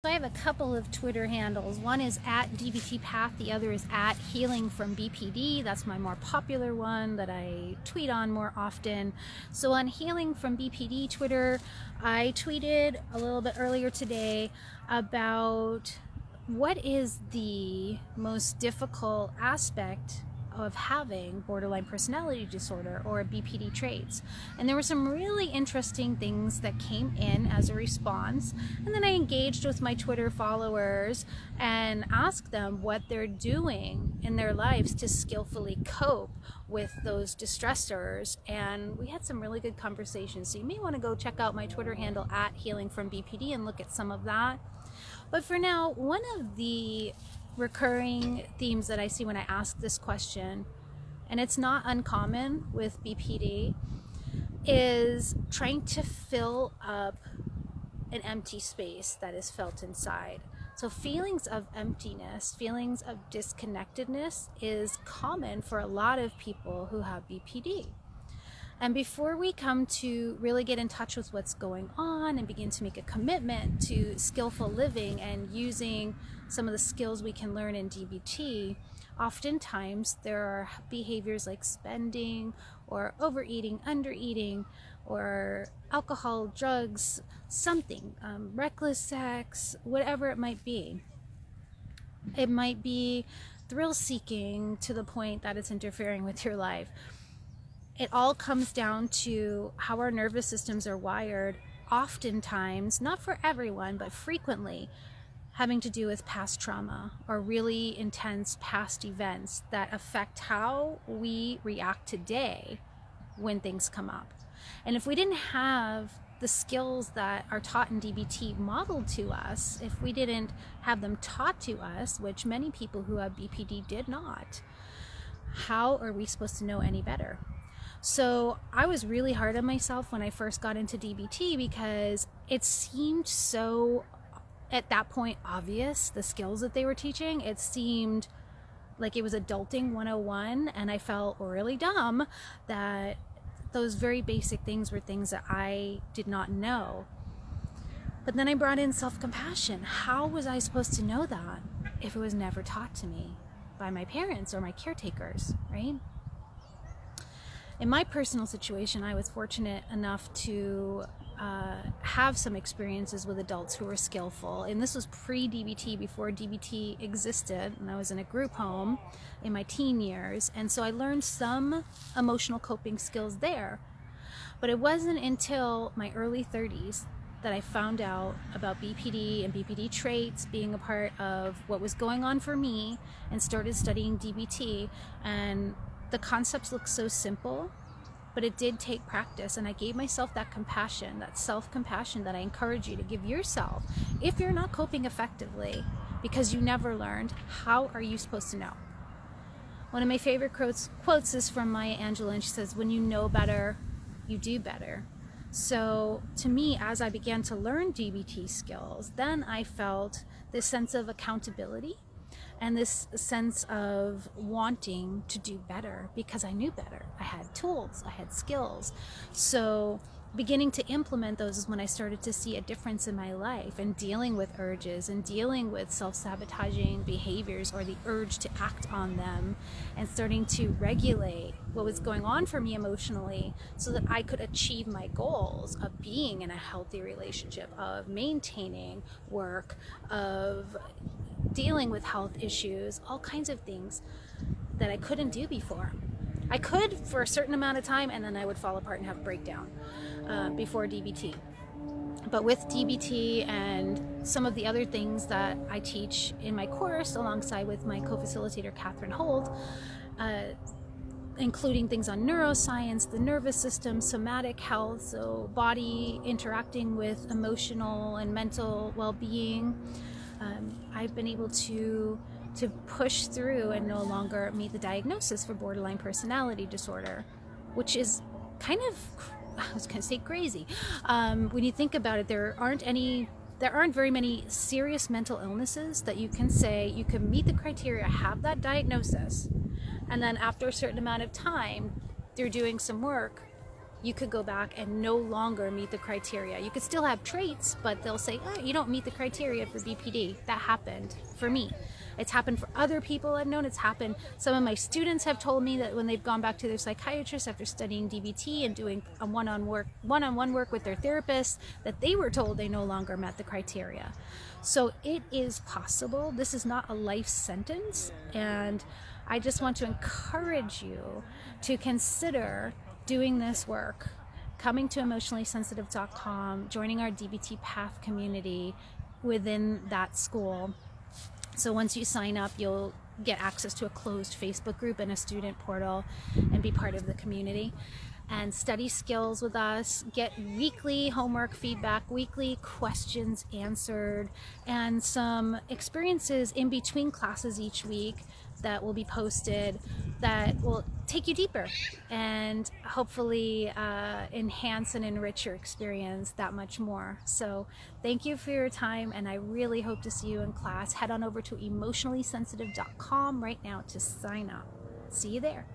So I have a couple of Twitter handles. One is at DBT Path, the other is at Healing from BPD. That's my more popular one that I tweet on more often. So on Healing from BPD Twitter, I tweeted a little bit earlier today about what is the most difficult aspect of having borderline personality disorder or BPD traits. And there were some really interesting things that came in as a response. And then I engaged with my Twitter followers and asked them what they're doing in their lives to skillfully cope with those distressors. And we had some really good conversations. So you may want to go check out my Twitter handle at Healing from BPD and look at some of that. But for now, one of the recurring themes that I see when I ask this question, and it's not uncommon with BPD, is trying to fill up an empty space that is felt inside. So feelings of emptiness, feelings of disconnectedness is common for a lot of people who have BPD. And before we come to really get in touch with what's going on and begin to make a commitment to skillful living and using some of the skills we can learn in DBT, oftentimes there are behaviors like spending or overeating, undereating, or alcohol, drugs, something, reckless sex, whatever it might be. It might be thrill seeking to the point that it's interfering with your life. It all comes down to how our nervous systems are wired, oftentimes, not for everyone, but frequently, having to do with past trauma or really intense past events that affect how we react today when things come up. And if we didn't have the skills that are taught in DBT modeled to us, if we didn't have them taught to us, which many people who have BPD did not, how are we supposed to know any better? So I was really hard on myself when I first got into DBT because it seemed so, at that point, obvious, the skills that they were teaching. It seemed like it was adulting 101, and I felt really dumb that those very basic things were things that I did not know. But then I brought in self-compassion. How was I supposed to know that if it was never taught to me by my parents or my caretakers, right? In my personal situation, I was fortunate enough to have some experiences with adults who were skillful. And this was pre-DBT, before DBT existed. And I was in a group home in my teen years. And so I learned some emotional coping skills there. But it wasn't until my early 30s that I found out about BPD and BPD traits being a part of what was going on for me, and started studying DBT. And the concepts look so simple, but it did take practice, and I gave myself that compassion, that self-compassion that I encourage you to give yourself. If you're not coping effectively because you never learned, how are you supposed to know? One of my favorite quotes is from Maya Angelou, and she says, "When you know better, you do better." So to me, as I began to learn DBT skills, then I felt this sense of accountability and this sense of wanting to do better because I knew better. I had tools, I had skills. So beginning to implement those is when I started to see a difference in my life, and dealing with urges and dealing with self-sabotaging behaviors or the urge to act on them, and starting to regulate what was going on for me emotionally so that I could achieve my goals of being in a healthy relationship, of maintaining work, of dealing with health issues, all kinds of things that I couldn't do before. I could for a certain amount of time, and then I would fall apart and have a breakdown before DBT. But with DBT and some of the other things that I teach in my course alongside with my co-facilitator Catherine Holt, including things on neuroscience, the nervous system, somatic health, so body interacting with emotional and mental well-being, I've been able to push through and no longer meet the diagnosis for borderline personality disorder, which is kind of, I was going to say crazy. When you think about it, there aren't very many serious mental illnesses that you can say you can meet the criteria, have that diagnosis, and then after a certain amount of time, they're doing some work, you could go back and no longer meet the criteria. You could still have traits, but they'll say, oh, you don't meet the criteria for BPD. That happened for me. It's happened for other people I've known. It's happened. Some of my students have told me that when they've gone back to their psychiatrist after studying DBT and doing a one-on-one work with their therapist, that they were told they no longer met the criteria. So it is possible. This is not a life sentence. And I just want to encourage you to consider doing this work, coming to emotionallysensitive.com, joining our DBT Path community within that school. So once you sign up, you'll get access to a closed Facebook group and a student portal and be part of the community. And study skills with us, get weekly homework feedback, weekly questions answered, and some experiences in between classes each week that will be posted that will take you deeper and hopefully enhance and enrich your experience that much more. So thank you for your time, and I really hope to see you in class. Head on over to emotionallysensitive.com right now to sign up. See you there.